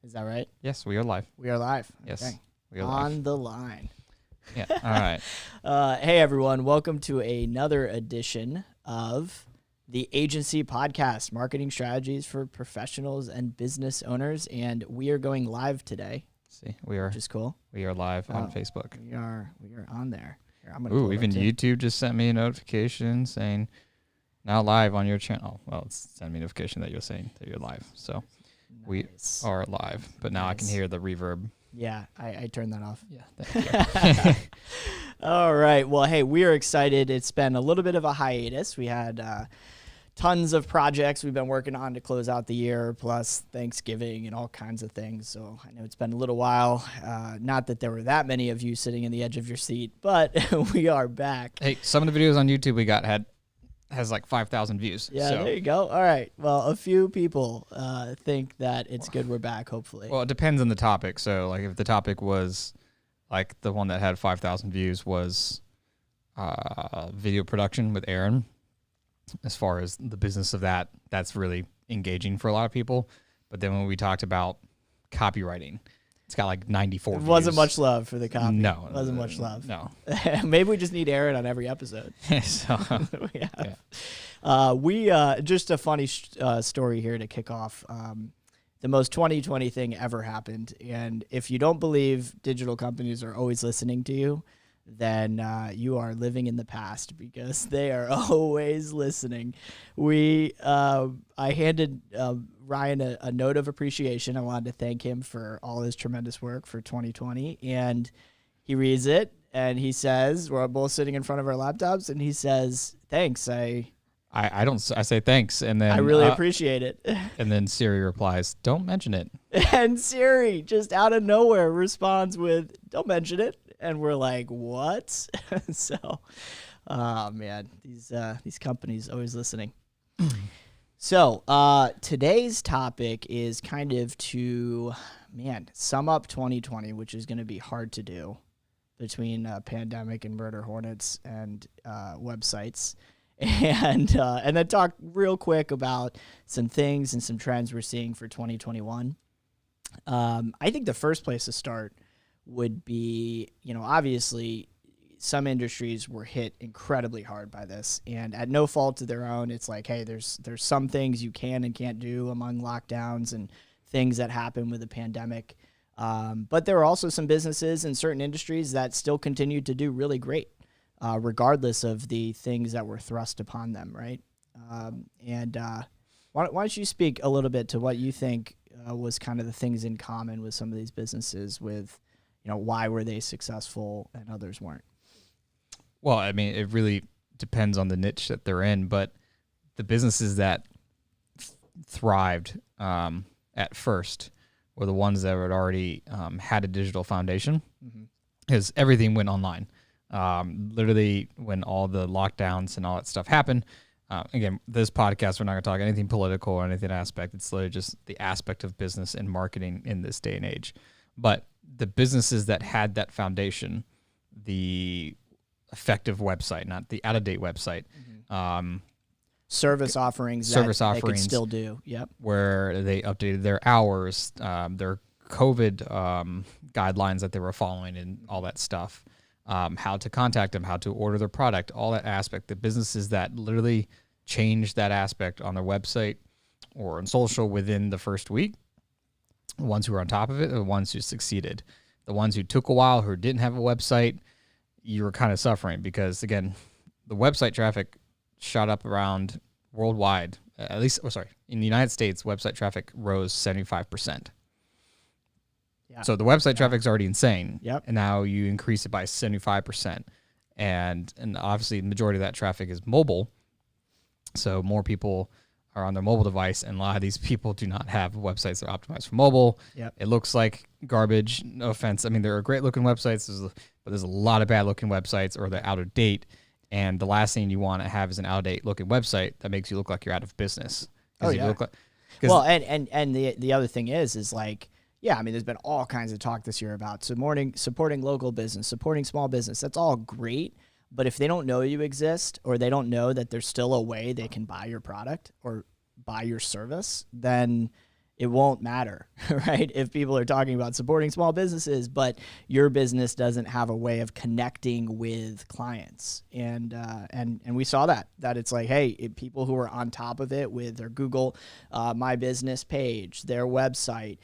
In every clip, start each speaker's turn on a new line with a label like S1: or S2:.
S1: Is that right?
S2: Yes, we are live.
S1: We are live.
S2: Yes,
S1: Okay.
S2: we are live.
S1: On the line.
S2: Yeah. All right.
S1: Hey, everyone. Welcome to another edition of the Agency Podcast, Marketing Strategies for Professionals and Business Owners. And we are going live today.
S2: See, we are
S1: Which is cool.
S2: We are live on Facebook.
S1: We are on there. Here, I'm gonna
S2: Ooh,
S1: pull it
S2: even
S1: up too.
S2: YouTube just sent me a notification saying now live on your channel. Well, it's sending me a notification that you're saying that you're live. So we
S1: Nice.
S2: are live, but now I can
S1: Nice.
S2: hear the reverb.
S1: Yeah, I turned that off.
S2: Yeah. Thank you.
S1: All right. Well, hey, we are excited. It's been a little bit of a hiatus. We had tons of projects we've been working on to close out the year, plus Thanksgiving and all kinds of things. So I know it's been a little while. Not that there were that many of you sitting in the edge of your seat, but we are back.
S2: Hey, some of the videos on YouTube we got has like 5,000 views.
S1: Yeah,
S2: so.
S1: there you go. All right. Well, a few people think that it's good we're back, hopefully.
S2: Well, it depends on the topic. So, like, if the topic was, like, the one that had 5,000 views was video production with Aaron, as far as the business of that, that's really engaging for a lot of people. But then when we talked about copywriting, it's got like 94 views.
S1: Wasn't much love for the copy.
S2: No.
S1: Wasn't much love.
S2: No.
S1: Maybe we just need Aaron on every episode.
S2: So,
S1: yeah. Just a funny story here to kick off. The most 2020 thing ever happened. And if you don't believe digital companies are always listening to you, then you are living in the past, because they are always listening. I handed Ryan a note of appreciation. I wanted to thank him for all his tremendous work for 2020. And he reads it and he says, we're both sitting in front of our laptops, and he says, thanks. I
S2: say thanks, and then
S1: I really appreciate it.
S2: And then Siri replies, "Don't mention it."
S1: And Siri just out of nowhere responds with, "Don't mention it." And we're like, "What?" So, oh man, these companies always listening. So, today's topic is kind of to sum up 2020, which is going to be hard to do between pandemic and murder hornets and websites. And then talk real quick about some things and some trends we're seeing for 2021. I think the first place to start would be, obviously some industries were hit incredibly hard by this, and at no fault of their own. It's like, hey, there's some things you can and can't do among lockdowns and things that happen with the pandemic. But there are also some businesses in certain industries that still continue to do really great, regardless of the things that were thrust upon them, right? Why don't you speak a little bit to what you think was kind of the things in common with some of these businesses, with, why were they successful and others weren't?
S2: Well, I mean, it really depends on the niche that they're in, but the businesses that thrived at first were the ones that had already had a digital foundation, because everything went online. Literally, when all the lockdowns and all that stuff happened, again, this podcast, we're not going to talk anything political or anything aspect. It's literally just the aspect of business and marketing in this day and age. But the businesses that had that foundation, the effective website, not the out-of-date website,
S1: Service offerings they could still do. Yep.
S2: Where they updated their hours, their COVID guidelines that they were following, and all that stuff. How to contact them, how to order their product, all that aspect. The businesses that literally changed that aspect on their website or on social within the first week, the ones who were on top of it are the ones who succeeded. The ones who took a while, who didn't have a website, you were kind of suffering, because, again, the website traffic shot up around worldwide. In the United States, website traffic rose 75%.
S1: Yeah.
S2: So the website traffic's already insane.
S1: Yep.
S2: And now you increase it by 75%. And obviously the majority of that traffic is mobile. So more people are on their mobile device, and a lot of these people do not have websites that are optimized for mobile.
S1: Yep.
S2: It looks like garbage. No offense. I mean, there are great looking websites, but there's a lot of bad looking websites, or they're out of date. And the last thing you want to have is an out of date looking website that makes you look like you're out of business.
S1: Oh, yeah. Well, and the other thing is like, yeah, I mean, there's been all kinds of talk this year about supporting local business, supporting small business. That's all great. But if they don't know you exist, or they don't know that there's still a way they can buy your product or buy your service, then it won't matter, right? If people are talking about supporting small businesses, but your business doesn't have a way of connecting with clients. And we saw that it's like, hey, people who are on top of it with their Google My Business page, their website,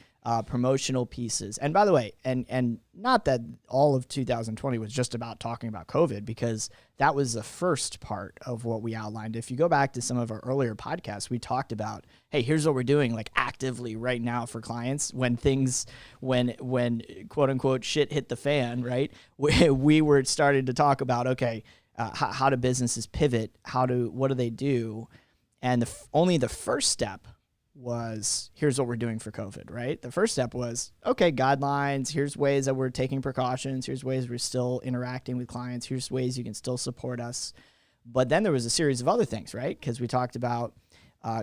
S1: promotional pieces. And by the way, and not that all of 2020 was just about talking about COVID, because that was the first part of what we outlined. If you go back to some of our earlier podcasts, we talked about, hey, here's what we're doing like actively right now for clients when quote unquote shit hit the fan, right? We were starting to talk about, okay, how do businesses pivot? What do they do? And only the first step was, here's what we're doing for COVID, right? The first step was, okay, guidelines, here's ways that we're taking precautions, here's ways we're still interacting with clients, here's ways you can still support us. But then there was a series of other things, right? Because we talked about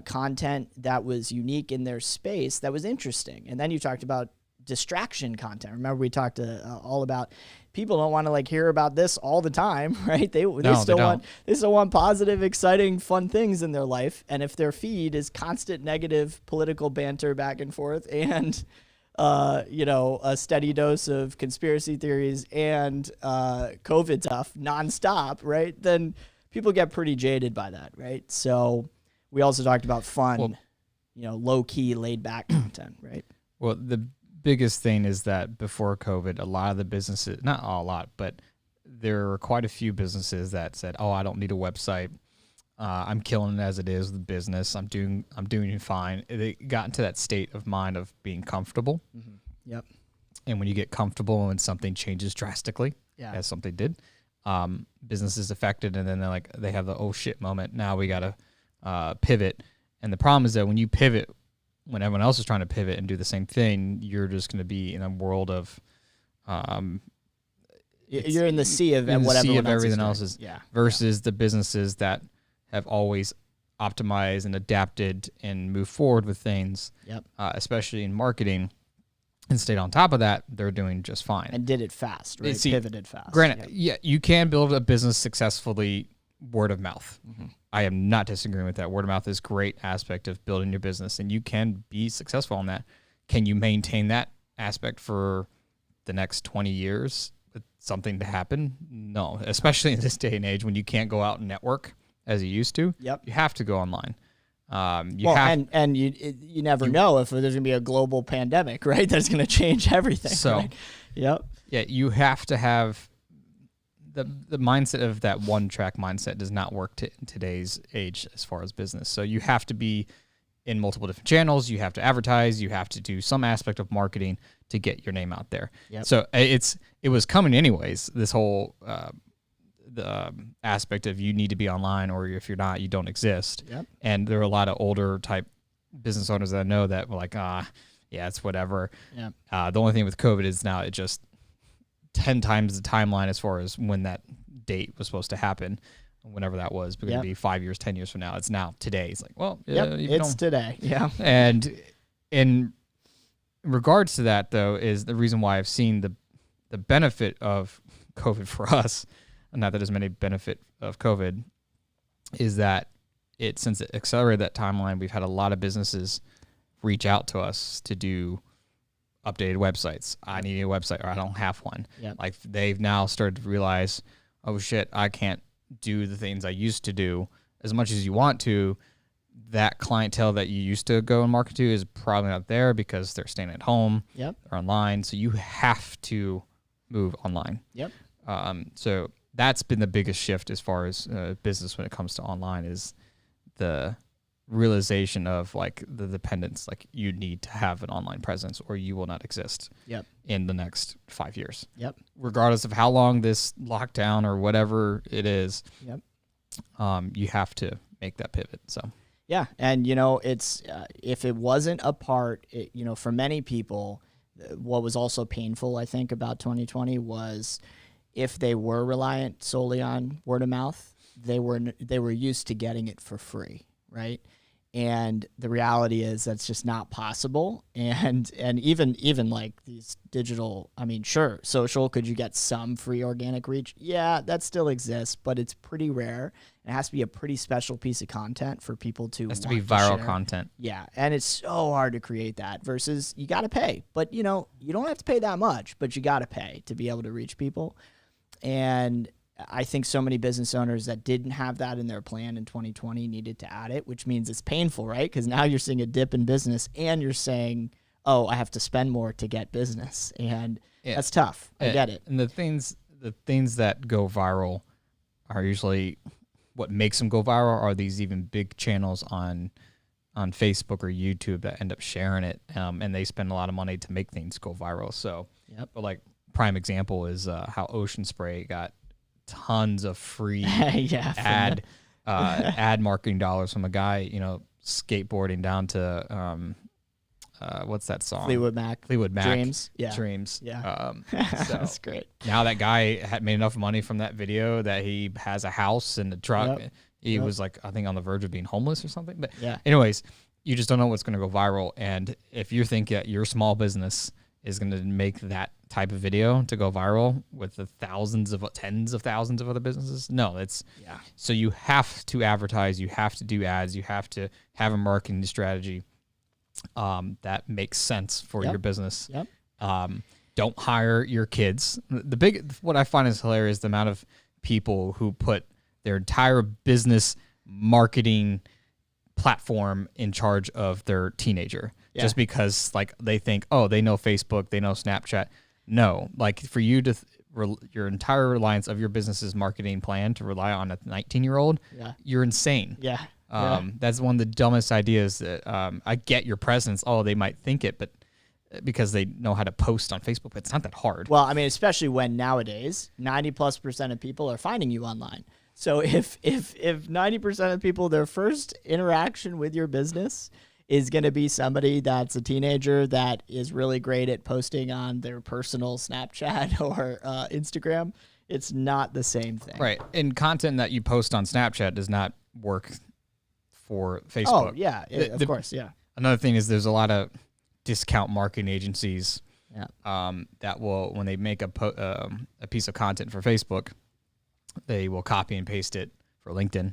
S1: content that was unique in their space that was interesting. And then you talked about distraction content. Remember, we talked all about people don't want to like hear about this all the time, right? They still want positive, exciting, fun things in their life. And if their feed is constant negative political banter back and forth and a steady dose of conspiracy theories and COVID stuff nonstop, right? Then people get pretty jaded by that, right? So we also talked about fun, low key, laid back content, right?
S2: Well, the biggest thing is that before COVID, a lot of the businesses, not a lot, but there were quite a few businesses that said, "Oh, I don't need a website. I'm killing it as it is with business. I'm doing fine." They got into that state of mind of being comfortable.
S1: Mm-hmm. Yep.
S2: And when you get comfortable and something changes drastically, as something did, business is affected, and then they have the oh shit moment. Now we gotta pivot. And the problem is that when you pivot, when everyone else is trying to pivot and do the same thing, you're just going to be in a world of,
S1: you're in the sea of everything else is
S2: versus the businesses that have always optimized and adapted and moved forward with things, especially in marketing, and stayed on top of that. They're doing just fine
S1: and did it fast, right? Pivoted fast.
S2: Granted, you can build a business successfully word of mouth. Mm-hmm. I am not disagreeing with that. Word of mouth is a great aspect of building your business, and you can be successful in that. Can you maintain that aspect for the next 20 years? Something to happen? No, especially in this day and age when you can't go out and network as you used to.
S1: Yep.
S2: You have to go online.
S1: You never know if there's going to be a global pandemic, right? That's going to change everything.
S2: So,
S1: right? Yep.
S2: Yeah, you have to have the mindset of that one track mindset does not work in today's age as far as business. So you have to be in multiple different channels. You have to advertise. You have to do some aspect of marketing to get your name out there.
S1: Yep.
S2: So it was coming anyways. This whole the aspect of you need to be online, or if you're not, you don't exist.
S1: Yep.
S2: And there are a lot of older type business owners that I know that were like, it's whatever.
S1: Yep.
S2: The only thing with COVID is now it just 10 times the timeline as far as when that date was supposed to happen, whenever that was, because it'd be 5 years, 10 years from now. It's now today. It's like, well,
S1: it's today. Yeah.
S2: And in regards to that, though, is the reason why I've seen the benefit of COVID for us, and not that there's many benefit of COVID, is that since it accelerated that timeline, we've had a lot of businesses reach out to us to do updated websites. I need a website, or I don't have one.
S1: Yep.
S2: Like they've now started to realize, oh shit, I can't do the things I used to do as much as you want to. That clientele that you used to go and market to is probably not there because they're staying at home.
S1: Yep.
S2: They're online. So you have to move online.
S1: Yep.
S2: So that's been the biggest shift as far as business when it comes to online, is the realization of like the dependence. Like you need to have an online presence or you will not exist.
S1: Yep.
S2: In the next 5 years.
S1: Yep.
S2: Regardless of how long this lockdown or whatever it is.
S1: Yep.
S2: You have to make that pivot. So.
S1: Yeah, and it's if it wasn't a part, for many people, what was also painful, I think, about 2020 was if they were reliant solely on word of mouth, they were used to getting it for free, right? And the reality is that's just not possible. And even like these digital, I mean, sure, social, could you get some free organic reach? Yeah, that still exists, but it's pretty rare. It has to be a pretty special piece of content for people to
S2: It has to
S1: want
S2: be viral
S1: share.
S2: content.
S1: Yeah, and it's so hard to create that versus you got to pay. But, you know, you don't have to pay that much, but you got to pay to be able to reach people. And I think so many business owners that didn't have that in their plan in 2020 needed to add it, which means it's painful, right? Because now you're seeing a dip in business and you're saying, oh, I have to spend more to get business. And that's tough. I get it.
S2: And the things that go viral are usually what makes them go viral are these even big channels on Facebook or YouTube that end up sharing it. And they spend a lot of money to make things go viral. So, but like prime example is how Ocean Spray got tons of free ad marketing dollars from a guy, you know, skateboarding down to what's that song?
S1: Fleetwood Mac. Dreams. Yeah.
S2: Dreams.
S1: Yeah.
S2: So
S1: That's great.
S2: now that guy had made enough money from that video that he has a house and a truck.
S1: Yep.
S2: He was like, I think on the verge of being homeless or something. But
S1: Yeah.
S2: anyways, you just don't know what's going to go viral. And if you think that your small business is going to make that type of video to go viral with the tens of thousands of other businesses, no, so you have to advertise, you have to do ads, you have to have a marketing strategy that makes sense for your business. Don't hire your kids. What I find is hilarious, the amount of people who put their entire business marketing platform in charge of their teenager just because like they think, oh, they know Facebook, they know Snapchat. No, like for you to your entire reliance of your business's marketing plan to rely on a 19-year-old, you're insane. That's one of the dumbest ideas that I get your presence. Oh, they might think it, but because they know how to post on Facebook, but it's not that hard.
S1: Well, I mean, especially when nowadays 90+% of people are finding you online. So if 90% of people, their first interaction with your business is going to be somebody that's a teenager that is really great at posting on their personal Snapchat or Instagram, it's not the same thing.
S2: Right. And content that you post on Snapchat does not work for Facebook.
S1: Oh, yeah, of course, yeah.
S2: Another thing is there's a lot of discount marketing agencies that will, when they make a piece of content for Facebook, they will copy and paste it for LinkedIn,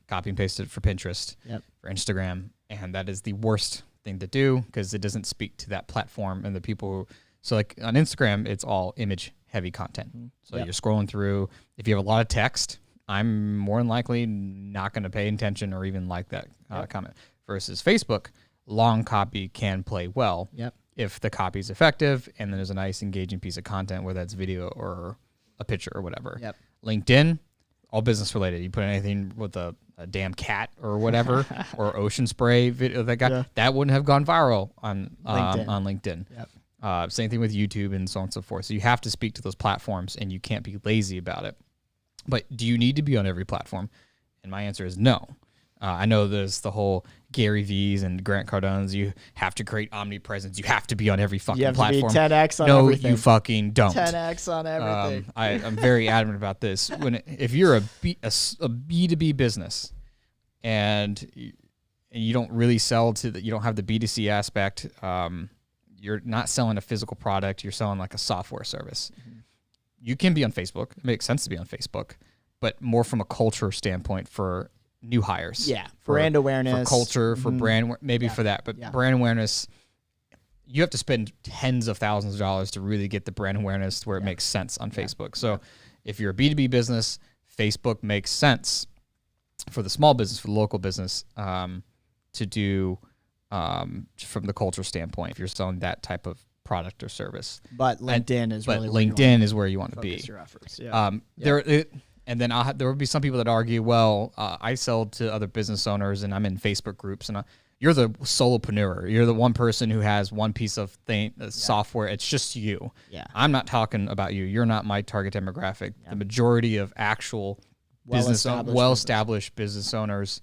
S2: copy and paste it for Pinterest, for Instagram, and that is the worst thing to do because it doesn't speak to that platform and the people who, so like on Instagram, it's all image heavy content. So you're scrolling through. If you have a lot of text, I'm more than likely not going to pay attention or even like that comment. Versus Facebook, long copy can play well if the copy is effective and then there's a nice engaging piece of content, whether that's video or a picture or whatever. LinkedIn, all business related. You put anything with a damn cat or whatever, or Ocean Spray video that wouldn't have gone viral on LinkedIn. Same thing with YouTube and so on and so forth. So you have to speak to those platforms and you can't be lazy about it. But do you need to be on every platform? And my answer is no. I know there's the whole Gary V's and Grant Cardone's. You have to create omnipresence. You have to be on every fucking platform.
S1: You have to be 10x on everything.
S2: No, you fucking don't.
S1: 10x on everything.
S2: I'm very adamant about this. If you're a B2B business and you don't really sell to you don't have the B2C aspect, you're not selling a physical product. You're selling like a software service. You can be on Facebook. It makes sense to be on Facebook, but more from a culture standpoint for new hires.
S1: Brand awareness.
S2: For culture, for brand, maybe for that. But brand awareness, you have to spend tens of thousands of dollars to really get the brand awareness where it makes sense on Facebook. So if you're a B2B business, Facebook makes sense for the small business, for the local business, to do from the culture standpoint, if you're selling that type of product or service.
S1: But LinkedIn is really
S2: LinkedIn is where you want to be.
S1: Your efforts.
S2: And then there will be some people that argue, well, I sell to other business owners and I'm in Facebook groups, and you're the solopreneur. You're the one person who has one piece of software. It's just you. I'm not talking about you. You're not my target demographic. The majority of actual well-established business owners,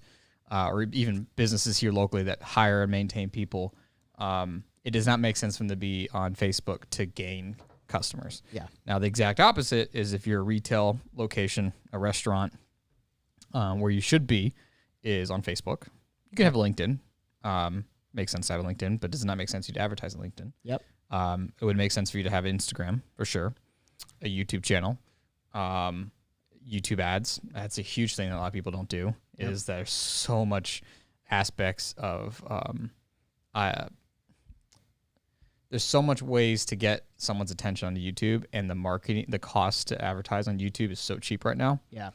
S2: or even businesses here locally that hire and maintain people, it does not make sense for them to be on Facebook to gain customers. Now, the exact opposite is if you're a retail location, a restaurant, where you should be is on Facebook. You can have a LinkedIn. Makes sense to have a LinkedIn, but does not make sense for you to advertise on LinkedIn.
S1: Yep.
S2: It would make sense for you to have Instagram for sure, a YouTube channel, YouTube ads. That's a huge thing that a lot of people don't do.
S1: Yep.
S2: Is there's so much aspects of there's so much ways to get someone's attention on YouTube, and the marketing, the cost to advertise on YouTube is so cheap right now.
S1: Yeah.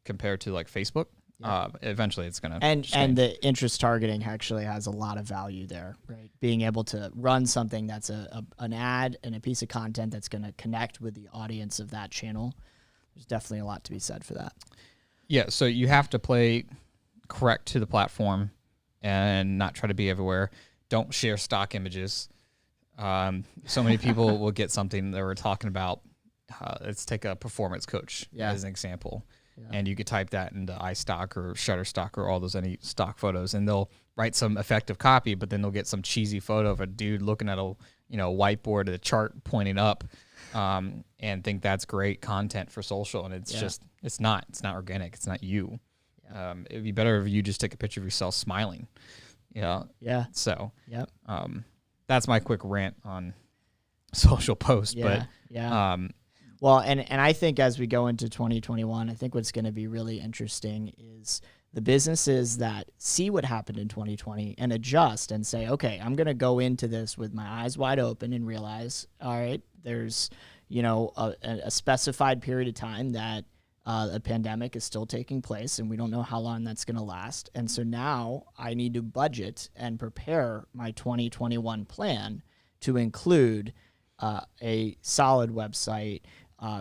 S2: Compared to like Facebook.
S1: Yeah.
S2: Eventually it's gonna
S1: and the interest targeting actually has a lot of value there, right? Being able to run something that's an ad and a piece of content that's going to connect with the audience of that channel. There's definitely a lot to be said for that.
S2: Yeah, so you have to play correct to the platform and not try to be everywhere. Don't share stock images. So many people will get something that we're talking about. Let's take a performance coach as an example. Yeah. And you could type that into iStock or Shutterstock or all those any stock photos, and they'll write some effective copy, but then they'll get some cheesy photo of a dude looking at a whiteboard, a chart pointing up, and think that's great content for social. And it's just it's not organic. It's not you. Yeah. It'd be better if you just take a picture of yourself smiling. Yeah. So that's my quick rant on social posts.
S1: Well, and I think as we go into 2021, I think what's going to be really interesting is the businesses that see what happened in 2020 and adjust and say, okay, I'm going to go into this with my eyes wide open and realize, all right, there's, a specified period of time that a pandemic is still taking place, and we don't know how long that's going to last. And so now I need to budget and prepare my 2021 plan to include a solid website,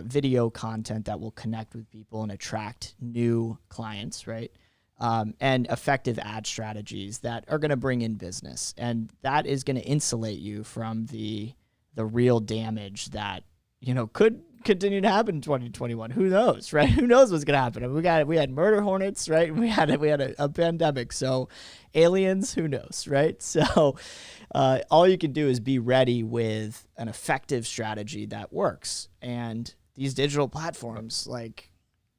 S1: video content that will connect with people and attract new clients, right? And effective ad strategies that are going to bring in business. And that is going to insulate you from the real damage that, could continue to happen in 2021. Who knows, right? Who knows what's going to happen? We had murder hornets, right? We had a pandemic. So aliens, who knows, right? So all you can do is be ready with an effective strategy that works. And these digital platforms,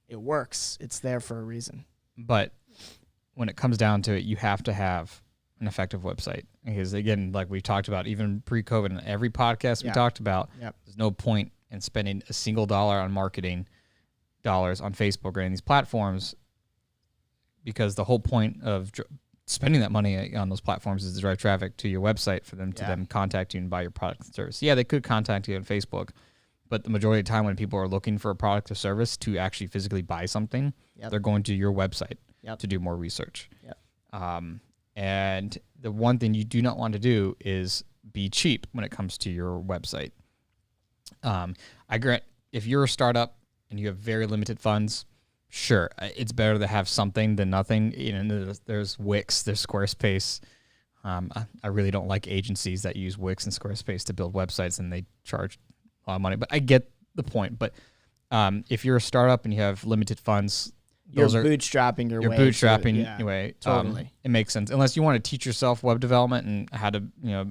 S1: it works. It's there for a reason.
S2: But when it comes down to it, you have to have an effective website. Because again, like we talked about, even pre-COVID, in every podcast we talked about, there's no point in spending a single dollar on marketing dollars on Facebook or any of these platforms, because the whole point of spending that money on those platforms is to drive traffic to your website for them to then contact you and buy your product and service. Yeah, they could contact you on Facebook, but the majority of the time when people are looking for a product or service to actually physically buy something, they're going to your website to do more research. And the one thing you do not want to do is be cheap when it comes to your website. I grant, if you're a startup and you have very limited funds, sure, it's better to have something than nothing. There's Wix, there's Squarespace. I really don't like agencies that use Wix and Squarespace to build websites, and they charge a lot of money. But I get the point. But if you're a startup and you have limited funds,
S1: you're bootstrapping your way.
S2: You're bootstrapping anyway.
S1: Totally.
S2: It makes sense. Unless you want to teach yourself web development and how to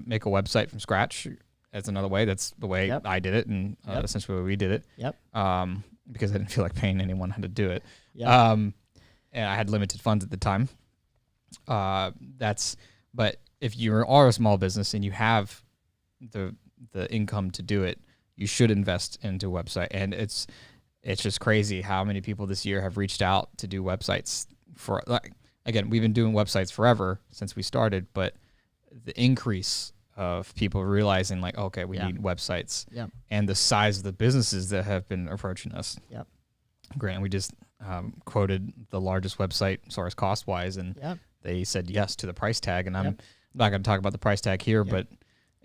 S2: make a website from scratch. That's another way. That's the way I did it, and essentially the way we did it. Because I didn't feel like paying anyone how to do it. And I had limited funds at the time. But if you are a small business and you have the income to do it, you should invest into a website. And it's just crazy how many people this year have reached out to do websites for, again, we've been doing websites forever since we started, but the increase of people realizing we need websites and the size of the businesses that have been approaching us. Grant, we just quoted the largest website as far as cost wise, and they said yes to the price tag. And I'm not going to talk about the price tag here, but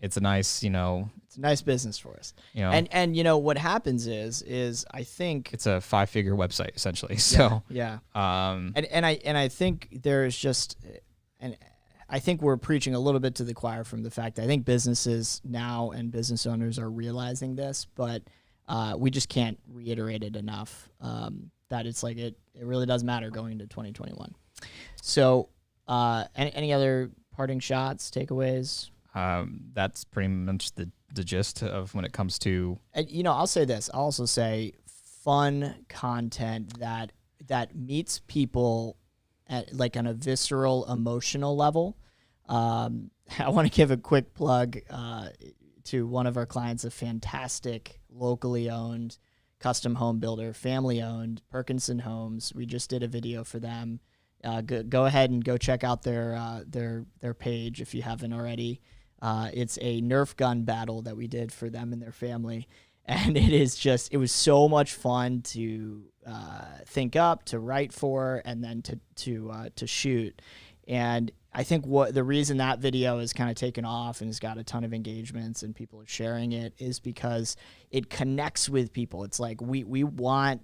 S2: it's a nice, it's
S1: a nice business for us. And what happens is I think
S2: it's a 5-figure website essentially. So
S1: and I think there's just I think we're preaching a little bit to the choir from the fact that I think businesses now and business owners are realizing this, but we just can't reiterate it enough that it's it really does matter going into 2021. So any other parting shots, takeaways?
S2: That's pretty much the gist of when it comes to...
S1: I'll say this. I'll also say fun content that meets people at like on a visceral, emotional level. I want to give a quick plug to one of our clients, a fantastic locally owned custom home builder, family owned, Perkinson Homes. We just did a video for them. Go ahead and go check out their page if you haven't already. It's a Nerf gun battle that we did for them and their family, and it was so much fun to think up, to write for, and then to shoot. And I think the reason that video is kind of taken off and has got a ton of engagements and people are sharing it is because it connects with people. It's like we want,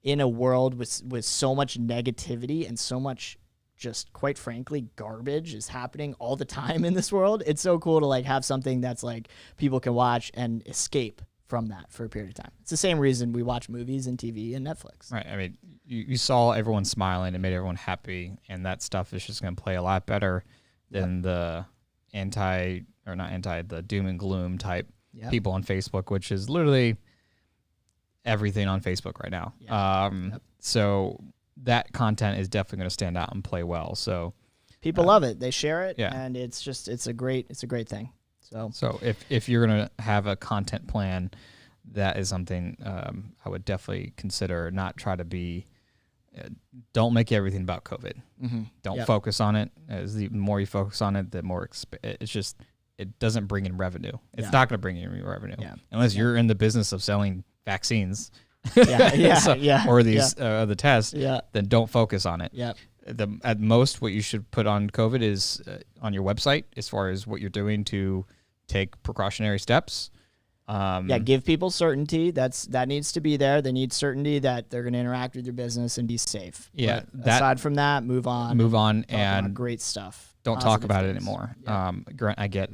S1: in a world with so much negativity and so much, just quite frankly, garbage is happening all the time in this world. It's so cool to like have something that's like people can watch and escape from that for a period of time. It's the same reason we watch movies and TV and Netflix.
S2: Right. I mean, you saw everyone smiling. It made everyone happy, and that stuff is just going to play a lot better than the the doom and gloom type people on Facebook, which is literally everything on Facebook right now. So that content is definitely going to stand out and play well. So
S1: people love it. They share it, and it's a great thing.
S2: So if you're going to have a content plan, that is something I would definitely consider. Not try to be, don't make everything about COVID.
S1: Mm-hmm.
S2: Don't focus on it. As the more you focus on it, the more it doesn't bring in revenue. It's not going to bring in revenue unless you're in the business of selling vaccines. Or these the tests. Then don't focus on it. At most, what you should put on COVID is on your website, as far as what you're doing to take precautionary steps.
S1: Give people certainty. That needs to be there. They need certainty that they're going to interact with your business and be safe.
S2: Yeah.
S1: Aside from that, move on, and
S2: great
S1: stuff.
S2: Don't talk about it anymore. I get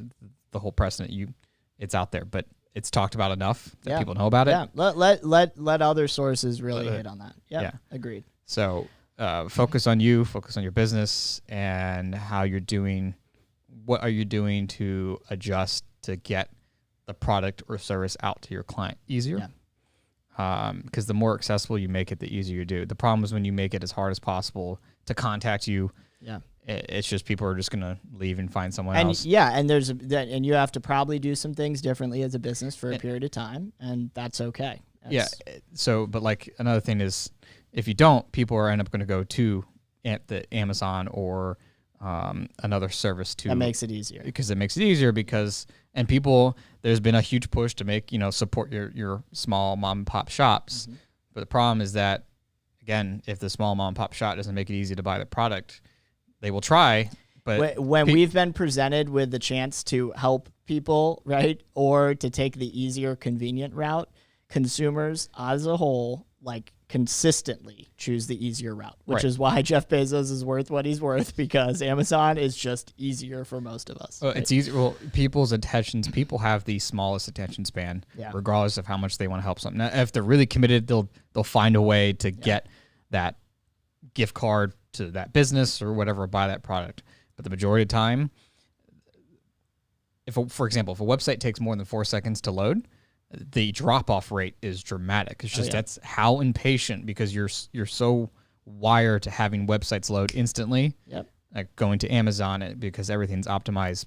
S2: the whole precedent. It's out there, but it's talked about enough that people know about it.
S1: Yeah. Let other sources really hit on that. Yeah. Agreed.
S2: So focus on you, focus on your business and how you're doing. What are you doing to adjust to get the product or service out to your client easier? Because the more accessible you make it, the easier you do. The problem is when you make it as hard as possible to contact you. It's just people are just gonna leave and find someone else.
S1: And you have to probably do some things differently as a business for a period of time, and that's okay.
S2: So, but like another thing is, if you don't, people are end up going to go to the Amazon or another service too.
S1: That makes it easier.
S2: And people, there's been a huge push to make, support your small mom and pop shops. Mm-hmm. But the problem is that, again, if the small mom and pop shop doesn't make it easy to buy the product, they will try. But
S1: when we've been presented with the chance to help people, right, or to take the easier, convenient route, consumers as a whole, like, consistently choose the easier route, which is why Jeff Bezos is worth what he's worth, because Amazon is just easier for most of us.
S2: It's easier. Well, people have the smallest attention span, regardless of how much they want to help something. Now, if they're really committed, they'll find a way to get that gift card to that business or whatever, buy that product. But the majority of the time, for example, if a website takes more than 4 seconds to load, the drop-off rate is dramatic. It's just that's how impatient, because you're so wired to having websites load instantly. Like going to Amazon, because everything's optimized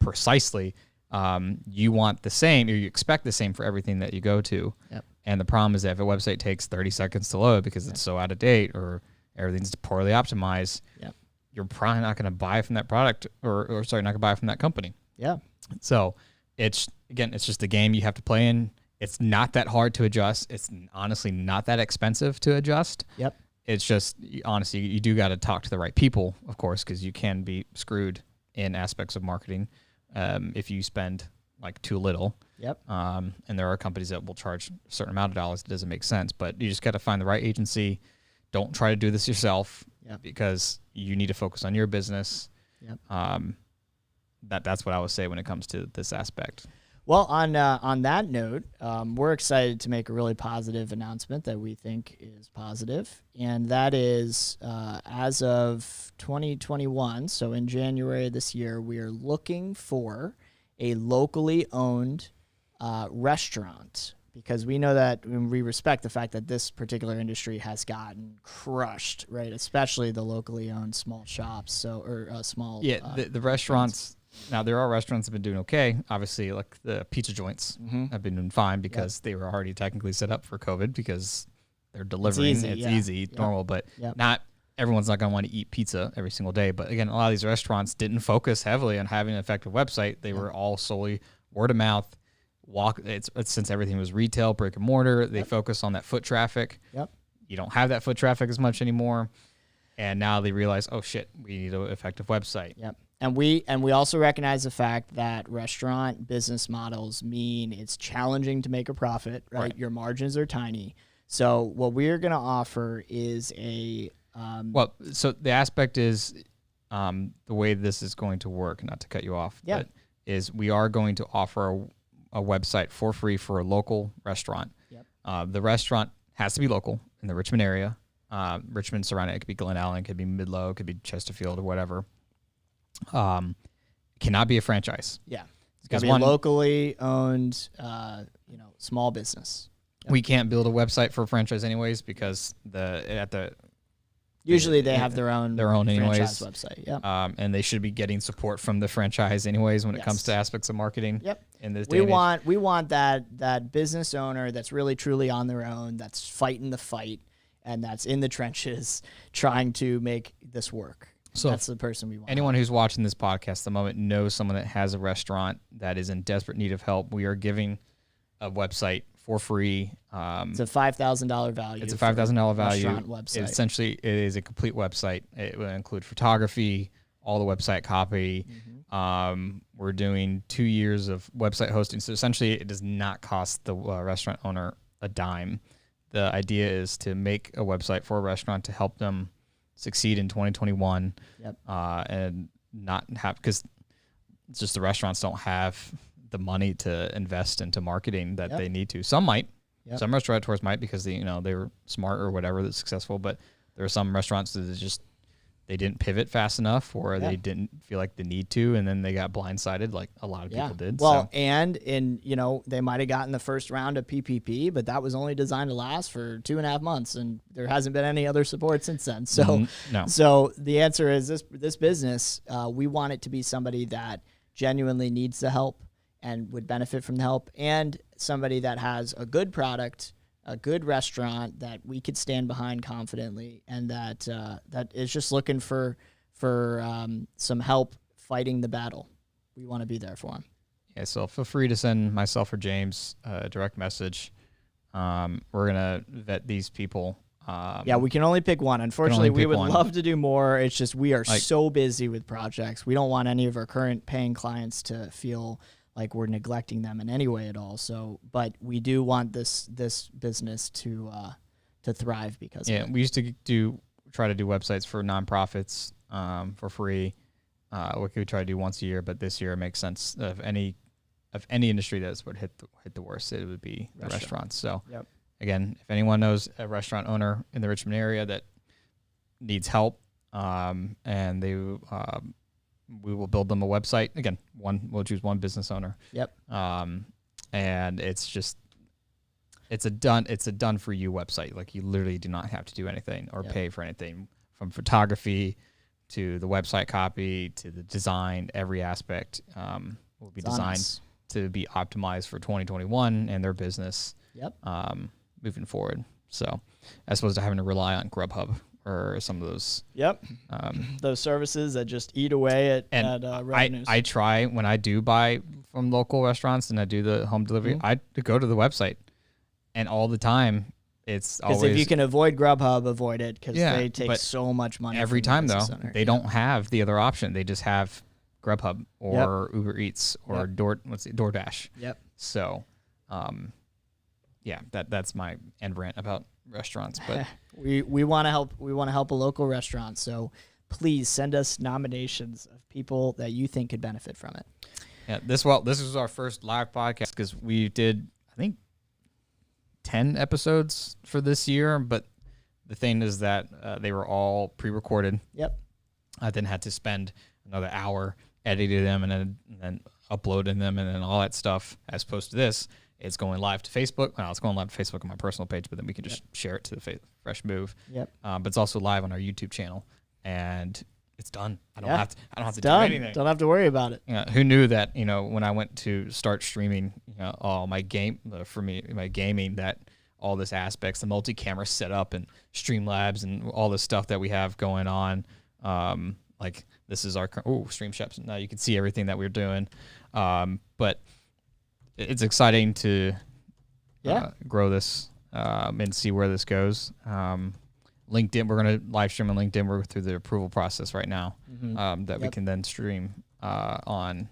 S2: precisely. You want the same, or you expect the same for everything that you go to. And the problem is that if a website takes 30 seconds to load because it's so out of date or everything's poorly optimized, you're probably not going to buy from that product, or not going to buy from that company. So it's just a game you have to play in. It's not that hard to adjust. It's honestly not that expensive to adjust. It's just, honestly, you do got to talk to the right people, of course, because you can be screwed in aspects of marketing if you spend like too little. And there are companies that will charge a certain amount of dollars. It doesn't make sense, but you just got to find the right agency. Don't try to do this yourself, because you need to focus on your business. That's what I would say when it comes to this aspect.
S1: Well, on that note, we're excited to make a really positive announcement that we think is positive, and that is as of 2021, so in January this year, we are looking for a locally owned restaurant because we know that when we respect the fact that this particular industry has gotten crushed, right? Especially the locally owned small shops, small.
S2: Yeah, the restaurants. Now there are restaurants that have been doing okay. Obviously, like the pizza joints have been doing fine because they were already technically set up for COVID because they're delivering. It's easy, normal, but not everyone's not going to want to eat pizza every single day. But again, a lot of these restaurants didn't focus heavily on having an effective website. They were all solely word of mouth. It's since everything was retail, brick and mortar, they focus on that foot traffic. You don't have that foot traffic as much anymore. And now they realize, oh shit, we need an effective website.
S1: And we also recognize the fact that restaurant business models mean it's challenging to make a profit, right? Your margins are tiny. So what we're going to offer is
S2: so the aspect is the way this is going to work, not to cut you off, but is we are going to offer a website for free for a local restaurant. The restaurant has to be local in the Richmond area. Richmond surrounding, it could be Glen Allen, it could be Midlow, it could be Chesterfield or whatever. Cannot be a franchise.
S1: It's got to be a locally owned, small business.
S2: We can't build a website for a franchise anyways because
S1: usually they have their own
S2: anyways
S1: franchise website.
S2: And they should be getting support from the franchise anyways when it comes to aspects of marketing. In this
S1: we want that business owner that's really truly on their own, that's fighting the fight, and that's in the trenches trying to make this work. So that's the person we want.
S2: Anyone who's watching this podcast at the moment knows someone that has a restaurant that is in desperate need of help. We are giving a website for free.
S1: It's a $5,000 value.
S2: It's a $5,000 value.
S1: Restaurant website.
S2: Essentially, it is a complete website. It will include photography, all the website copy. We're doing 2 years of website hosting. So essentially, it does not cost the restaurant owner a dime. The idea is to make a website for a restaurant to help them succeed in 2021 and not have, because it's just the restaurants don't have the money to invest into marketing that they need to. Some might. Some restaurateurs might because they were smart or whatever, that's successful, but there are some restaurants that just they didn't pivot fast enough or they didn't feel like the need to, and then they got blindsided like a lot of people did.
S1: Well, and they might have gotten the first round of PPP, but that was only designed to last for 2.5 months, and there hasn't been any other support since then. So, So the answer is this business, we want it to be somebody that genuinely needs the help and would benefit from the help, and somebody that has a good product, a good restaurant that we could stand behind confidently, and that is just looking for some help fighting the battle. We want to be there for them.
S2: Yeah, so feel free to send myself or James a direct message. We're gonna vet these people.
S1: We can only pick one. Unfortunately, we would love to do more. It's just we are so busy with projects. We don't want any of our current paying clients to feel like we're neglecting them in any way at all. So, but we do want this business to thrive because of it.
S2: We used to try to do websites for nonprofits for free. We could try to do once a year, but this year it makes sense. Of any industry that's would hit the worst, it would be the restaurants. So again, if anyone knows a restaurant owner in the Richmond area that needs help, and they we will build them a website. Again, we'll choose one business owner. And it's a done for you website. Like you literally do not have to do anything or pay for anything, from photography to the website copy to the design. Every aspect will be designed to be optimized for 2021 and their business moving forward. So as opposed to having to rely on Grubhub or some of those
S1: those services that just eat away at revenues.
S2: I try when I do buy from local restaurants and I do the home delivery, I go to the website, and all the time it's always,
S1: because if you can avoid Grubhub, avoid it, because they take so much money
S2: every time. Though they don't have the other option, they just have Grubhub or Uber Eats or DoorDash. So that's my end rant about restaurants. But
S1: we want to help. We want to help a local restaurant. So please send us nominations of people that you think could benefit from it.
S2: Yeah, this was our first live podcast because we did, I think, 10 episodes for this year. But the thing is that they were all pre-recorded. I then had to spend another hour editing them and then uploading them and then all that stuff. As opposed to this, It's going live to Facebook. Well, it's going live to Facebook on my personal page, but then we can just share it to the Fresh Move.
S1: Yep.
S2: But it's also live on our YouTube channel, and it's done. I don't have to do
S1: Done.
S2: anything.
S1: Don't have to worry about it.
S2: Who knew that, when I went to start streaming, all my my gaming, that all this aspects, the multi-camera setup and Streamlabs and all this stuff that we have going on. Like this is our Stream Shops. Now you can see everything that we're doing. But it's exciting to grow this and see where this goes. LinkedIn, we're going to live stream on LinkedIn. We're through the approval process right now that we can then stream on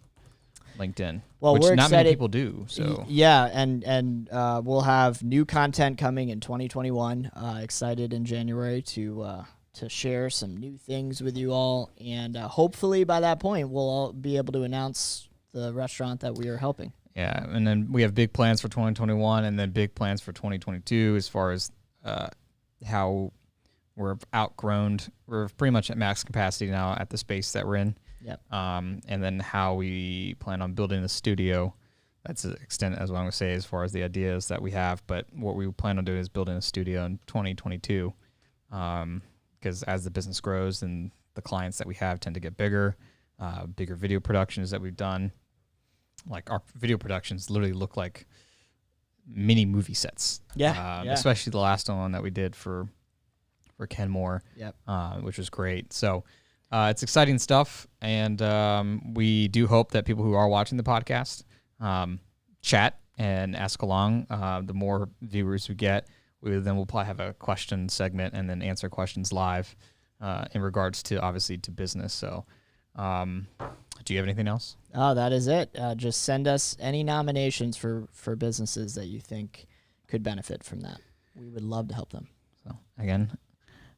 S2: LinkedIn,
S1: well,
S2: which
S1: we're
S2: not
S1: excited.
S2: many people do. So
S1: yeah, and we'll have new content coming in 2021. Excited in January to share some new things with you all, and hopefully by that point we'll all be able to announce the restaurant that we are helping.
S2: Yeah, and then we have big plans for 2021, and then big plans for 2022 as far as how we're outgrown. We're pretty much at max capacity now at the space that we're in.
S1: Yep.
S2: And then how we plan on building the studio. That's the extent as what I'm going to say as far as the ideas that we have. But what we plan on doing is building a studio in 2022. Because as the business grows and the clients that we have tend to get bigger video productions that we've done. Like our video productions literally look like mini movie sets.
S1: Yeah.
S2: Especially the last one that we did for Kenmore, which was great. So it's exciting stuff, and we do hope that people who are watching the podcast chat and ask along. The more viewers we get, we'll probably have a question segment and then answer questions live in regards to, obviously, to business. So do you have anything else?
S1: Oh, that is it. Just send us any nominations for businesses that you think could benefit from that. We would love to help them.
S2: So again,